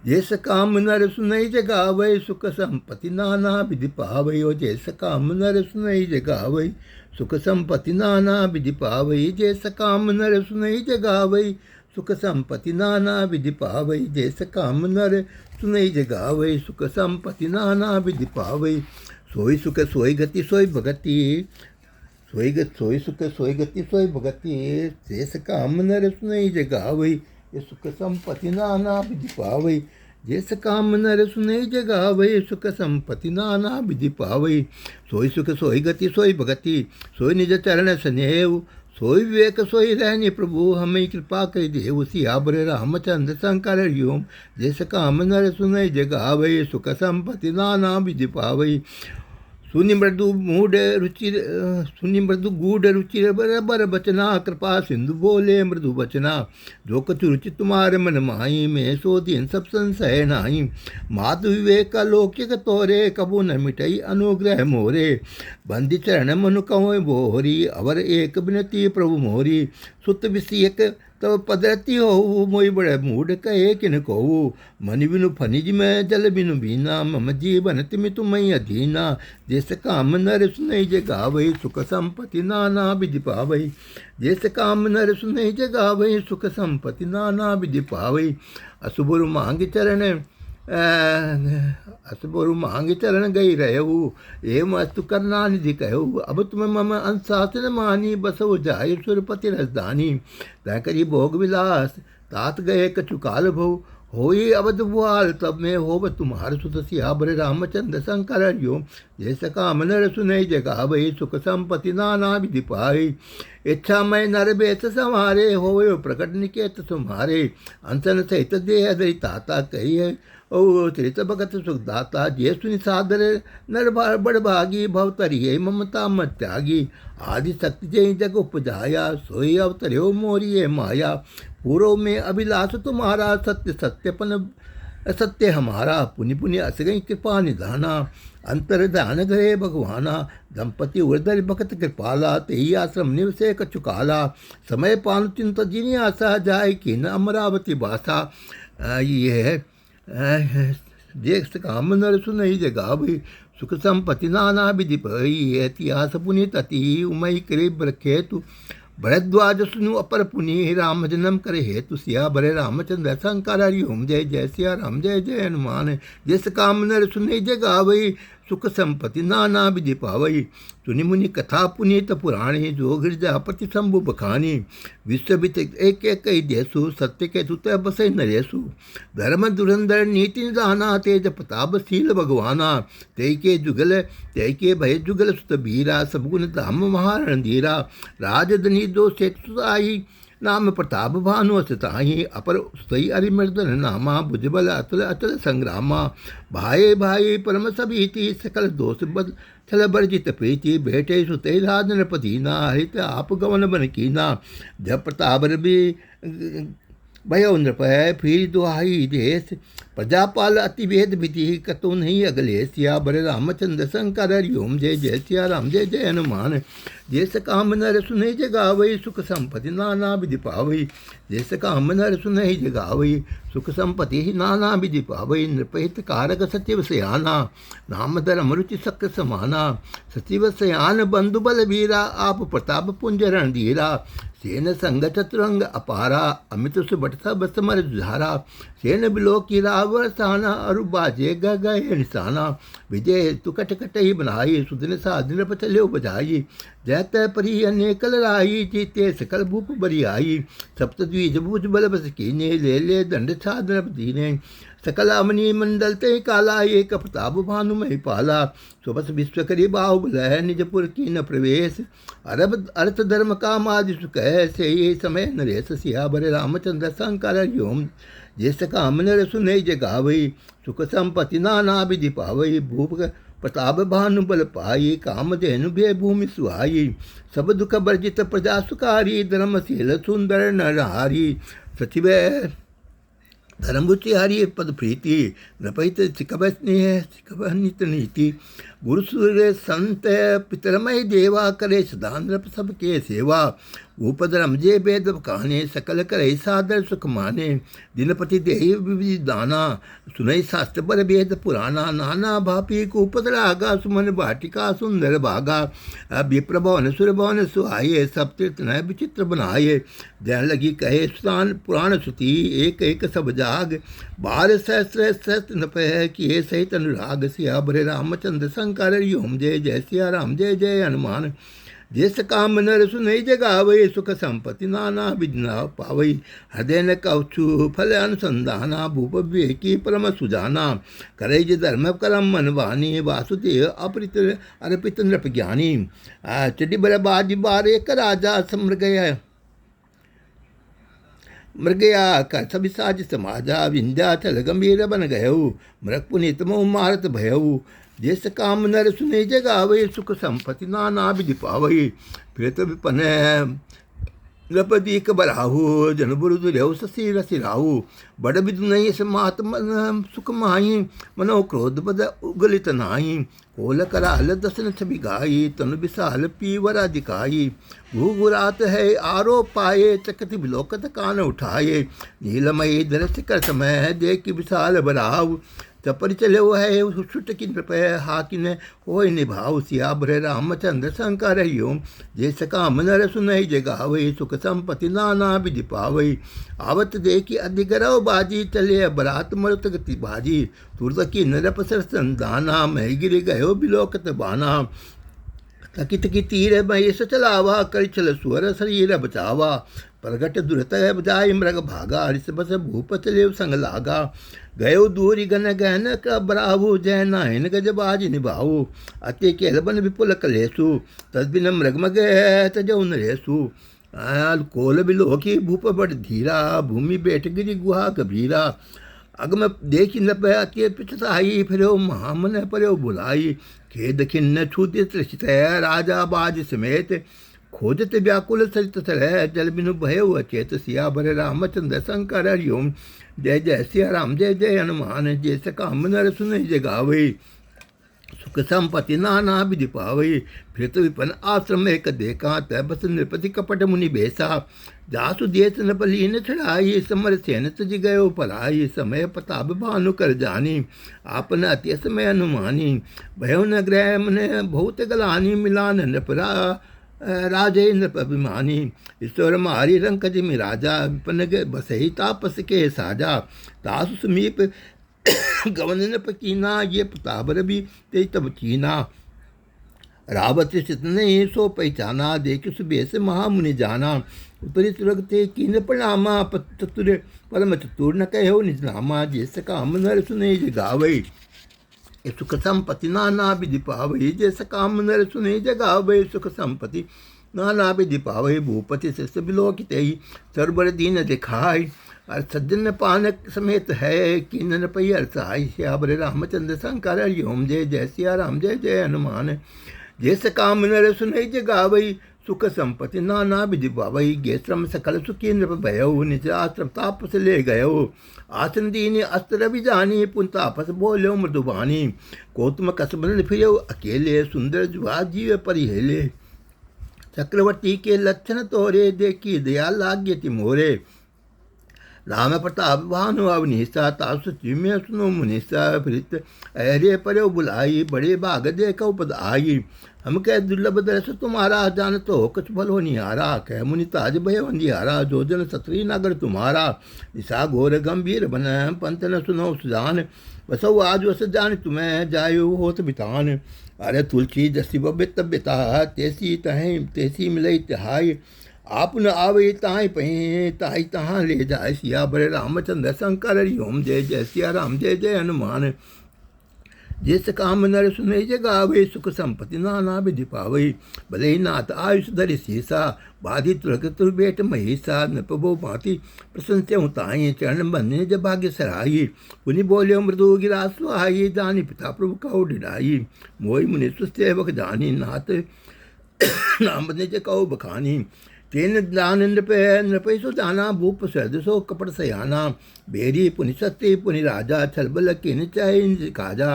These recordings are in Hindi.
जैस काम नर सुनई जगावै सुख संपत्ति नाना विधि पावै। और जैस काम नर सुनई जगावै सुख संपत्ति नाना विधि पावै। जैस काम नर सुनई जगावै सुख संपत्ति नाना विधि पावै। जैस काम नर सुनई जगावै सुख संपत्ति नाना विधि पावै। सोई सुख सोई गति सोई भगति सोई सुख सोई गति सोई भगति। जैस काम नर सुनई जगावै ये सुख संपत्ति नाना विधि पावै। जैस काम नर सुनई जगावै सुख संपत्ति नाना विधि पावै। सोई सुख सोई गति सोई भगति सोई निज चरण स्नेह। सोई विवेक सोई रहनी प्रभु हमें कृपा कर देव। सियावर रामचंद्र शंकर हरिओम। जैस काम नर सुनई जगावै सुख संपत्ति नाना विधि पावै। सुनि मृदु गूढ़ रुचि बर बचना। कृपा सिंधु बोले मृदु बचना। जो कछु रुचि तुम्हारे मन माही मैं सो दीन सब संशय नाही। माधु विवेक लौकिक तोरे कबू न मिटई अनुग्रह मोरे। बंदी चरण मनु कहो बोहरी अवर एक बिनती प्रभु मोरी। सुत विषयक तब पदरती हो मोई बड़े मूड कहे किन कहू। मनि बिनु फनिज में जल बिनु बीना मम जीवन तिमि तुम्हें अधीना। जैस काम नर सुनई जगावै सुख संपत्ति नाना विधि पावै। जैस काम नर सुनई जगावै सुख संपत्ति नाना विधि पावै। असुबुरु मांग चरण असबुरु मांग चरण गई रहू। एवं अस्तु करना निधि कहू। अब तुम मम अनुशासन मानी बसो जाय सुरपति रसदानी। तय करी भोग विलास तात गए कछु काल भव। होई अवध भुआल तब में होव तुम्हार सुत सियावर रामचंद्र शंकर हरिओम। जैस काम नर सुनई जगावै सुख संपत्ति नाना विधि पावै। इच्छा मय नर बेत संहारे होयो प्रकट निकेत तुम्हारे। अंसन सहित देह धरि ताता कही है ओ त्रित भगत सुखदाता। जे सुनि सादर नर बड़ भागी भव तरिये ममता मत त्यागी। आदि शक्ति जय जग उपजाया सोई अवतर्यो मोरिये माया। पूर्व में अभिलाष तुम्हारा सत्य सत्यपन सत्य हमारा। पुनि पुनि अस गई कृपा निधाना। अंतर ध्यान गए भगवाना। दंपति उर्धर भक्त कृपाला तेही आश्रम निवसे कचुकाला। समय पान चिंत जिनी आशा जाय कि न अमरावती भाषा। ये है जैस काम नर सुनई जगावै सुख संपत्ति नाना विधि पावै। इतिहास पुनि तति उमई करे ब्रखेतु। भरद्वाज सुनु अपर पुनि राम जन्म करे हेतु। सियावर रामचंद्र शंकर हरिओम। जय जय सिया राम जय जय हनुमान। जैस काम नर सुनई जगावै सुख संपत्ति नाना विधि पावै। सुनि मुनि कथा पुनीत पुराणी जो गिरजापति शंभु बखानी। विश्ववित एक एक देसु सत्य के सुत बसै नरेसु। धर्म धुरंधर नीति निदाना तेज प्रताप शील भगवाना। तय के जुगल तय के भय जुगल सुत बीरा। सब गुण धाम महारणधीरा। राजधनी दो सेठ सुताई नाम प्रताप भानु असताही। अपर सही अरिमर्दन नामा भुजबल अतल अचल संग्रामा। भाई भाई परम सबीति सकल दोष बद छल बर्जित प्रीति। बेटे सुते राज नृपदीना हरित आप गवन बन कीना। जब प्रताप भी भयो नृपय फिर दुहाई देश। प्रजापाल अति भेद विधि कतो नहीं अगले। सियावर रामचंद्र शंकर हरिओम। जय जय सिया राम जय जय हनुमान। जैस काम नर सुनई जगावै सुख संपत्ति नाना विधि पावै। जैस काम नर सुनई जगावै सुख संपत्ति नाना विधि पावै। नृपहित कारक सचिव सयाना नाम धर्म रुचि सक्र समाना। सचिव सयान बंधु बल वीरा आप प्रताप पुंज रणधीरा। सेन संग चतुरंग अपारा अमित सुबट सब समर जुझारा। सेन बिलो की रावर साना अरु बाजे गए निशाना। विजय तु कट कट ही बनाई सुदिन साधिन पचल्यो बजाई। जयत परी अनेक लड़ाई जीते सकल भूप बरियाई। सप्तद्वीज भुज बल बस कीने ले ले दंड छादन दीने। सकल अमनी मंडल ते काला एक प्रताप भानु मही पाला। सुबस विश्व करी बाहुबल है निजपुर की न प्रवेश। अरब अर्थ धर्म काम आदि सुख है से ये समय नरेश। सियावर रामचंद्र शंकर हरिओम। जैस काम नर सुनई जगावै सुख संपत्ति नाना विधि पावै। भूप प्रताप भानु बल पाई काम धेनु भे भूमि सुहाई। सब दुख वर्जित प्रजा सुखारी धर्मशील सुंदर नरहारी। सचिव धर्मरुचि हरि पद प्रीति नृपहित सिकभ स्नेह सिकभ नित नीति। गुरु सूर्य संत पितरमय देवा करे सदा नृप सबके सेवा। भूपद रमजे वेद बखाने सकल करे सादर सुख माने दिनपति देहि विविधि दाना सुनई शास्त्र बर वेद पुराना नाना भापी कूपद रागा सुमन वाटिका सुंदर भागा विप्र भवन सुर भवन सुहाये सब तीर्थ नय विचित्र बनाये जैन लगी कहे सुतान पुराण सुती एक एक सब जाग 12 सहस्त्र सहस्त्र नप है किए सहित अनुराग सिया भरे रामचंद्र शंकर ओम जय जय सिया राम जय जय हनुमान जिस काम नर सुनई जगावई सुख संपत्ति नाना विघ्ना पावई हृदय न कौचु फल अनुसंधाना भूप विवेकी परम सुजाना करे ज धर्म करम मनवानी वासुदेव अप्रित अर्पित नृप ज्ञानी चढ़ी बर बाज बार एक राजा मृगया कर सभी साज समाजा विंध्याचल गंभीर बन गयऊ मृग पुनीत मोह मारत भयऊ जिस काम नर सुने जगावई सुख संपत्ति नाना विधि पावई फिर तो विपन नृपदीक बराहु जन बुरुद रेव ससी रसी राहु बड़ विदु नहीं समात सुख माही मनो क्रोध बद उगलित नाही कोल कराल दसन छवि गाई तनु विशाल पीवरा दिखाई भूगुरात है आरोप पाए चकति विलोकत कान उठाए नीलमयी दृश्य कर समय देख विशाल बराहु तपर चले वो है सुट की नृपय हाकिन हो निभाव सिया भरे रामचंद्र शंकर ओम जय सकाम नर सुनई जगावई सुख संपत्ति नाना विधि पावई आवत देखी अधिगरव बाजी चले बरात मरुत गति बाजी तुरत की नरप सरसन दाना मह गिर गयो बिलोकत बाना तकित की तीर महेश चलावा कर चल सुअर शरीर बचावा प्रगट दुरत बजाय मृग भागा हरिस बस भूप चले संग लागा गयो दूरी गन गहन का बराहु जय नायन गजबाज निभाऊ अति केलबन विपुल कलेसु तद्बिन मृगमग तजौ नरेसु कोल बिलोकी भूप बड़ धीरा भूमि बैठ गिरी गुहा गभीरा अगम देखी न पे पिछताई फिर महामन पर बुलाई खेद खिन्न छूते त्रिषित राजा बाज समेत खोजत व्याकुल सरित सरह जल बिनु भय अचेत सिया भरे रामचंद्र शंकर हरिओम जय जय सिया राम जय जय हनुमान जय सकाम नर सुन जगावई सुख संपत्ति नाना विधि पावई फिर तो विपन आश्रम एक देखा तय बस नृपति कपट मुनि बेसा जासु देश नपलीन छड़ाई समर सेन तज गयो पराई समय प्रताप भानु कर जानी आपन अति समय अनुमानी भयो न ग्रह मन बहुत गलानी मिलान नृपरा राजे नृप अभिमानी ईश्वर मारी रंक जिमि राजा विपन बसही तापस के साजा तासु समीप गवन नृप कीना ये प्रताप भी ते तब चीना रावत चित नहीं सो पहचाना देख सुबेश महामुनि जाना उत्तरी तुरगते कीन प्रणामा चतुर परम चतुर न कहो निज नामा जैस काम नर सुने जगावई सुख संपत्ति नाना विधि पावई जैस काम नर सुने जगावई सुख संपत्ति नाना विधि पावई भूपति शिष्य बिलोकित सर्वर दीन दिखाई और सज्जन पान समेत है कि नन पई अरसाई श्याबर रामचंद्र शंकर हरिओम जय जय सिया राम जय जय हनुमान जैस काम नर सुनई जगावई सुख संपत्ति नाना विधि पावई गेश्रम सकल सुखी नृप भयो निज आश्रम तापस ले गयो आसन दीनी अस्त्र विजानी पुन तापस बोलो मृदुबानी कोतम कसबन फिर अकेले सुंदर जुआ जीव परिहेले चक्रवर्ती के लक्षण तोरे देखी दया लाग्य तिमोरे राम प्रताप भानु अवनीसा तासु चिम्य सुनो मुनिसा भृत अहरे पर बुलाई बड़े भाग देखो पद आई हम कह दुर्लभ दर्श तुम्हारा जान तो कुछ भल हो निहारा कह मुनि ताज भय बंदिहारा जो जन सत्री नगर तुम्हारा दिशा घोर गंभीर बन पंत न सुनो सुजान बसो आज वस जान तुम्हें जायो होत बितान अरे तुलसी जसी बबित बिता तेसी तहें तेसी मिलई तिहाई आप न आवे ताई पहे ताई तहाँ ले जाए सिया बड़े रामचंद्र शंकर हरिओम जय जय सिया राम जय जय हनुमान जिस काम नर सुने जगावे सुख संपत्ति नाना विधि पावई भले ही नाथ आयुष धरि सीसा बाधि तुरक तुर्बेट महिषा नपबो भांति प्रशंस्यु ताई चरण बंधने जब भाग्य सराई पुनि बोल्यो मृदु गिरा सुहाई जानी पिता प्रभु कहो डिडाई मोहि मुनि सुसेवक जानी नाथ नाम बने कहो बखानी तेन दान नृपय सो दाना भूप सर्द सो कपट सयाना बेरी पुनि सत्य पुनि राजा छलबल किन चाहे काजा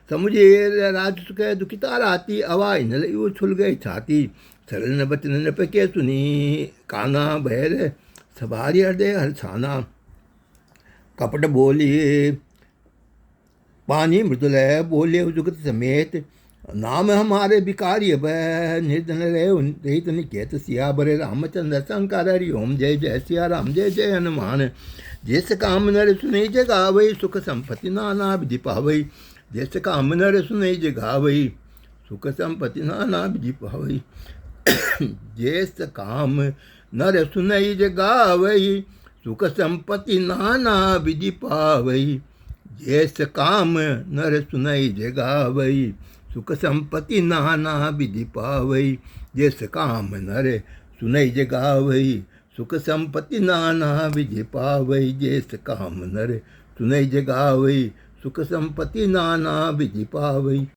समुझे राज सुख दुखिता राती अवा इन लई छुल गई छाती सरल न बचन न पके सुनी काना बहर सवारी हृदय हरछाना कपट बोलिए पानी मृदुल बोले जुगत समेत नाम हमारे भिकारी भय निर्धन रहित निकेत सिया बरे रामचंद्र शंकर हरि ओम जय जय सिया राम जय जय हनुमान जिस काम नर सुनई जगावई सुख संपत्ति नाना विधि पावई जिस काम नर सुनई जगावई सुख संपत्ति नाना विधि पावई जिस काम नर सुनई जगावई सुख संपत्ति नाना विधि पावई जिस काम नर सुनई जगावई सुख संपत्ति नाना विधि पावई जिस काम नर सुनई जगावई सुख संपत्ति नाना विधि पावई जिस काम नर सुनई जगावई सुख संपत्ति नाना विधि पावई।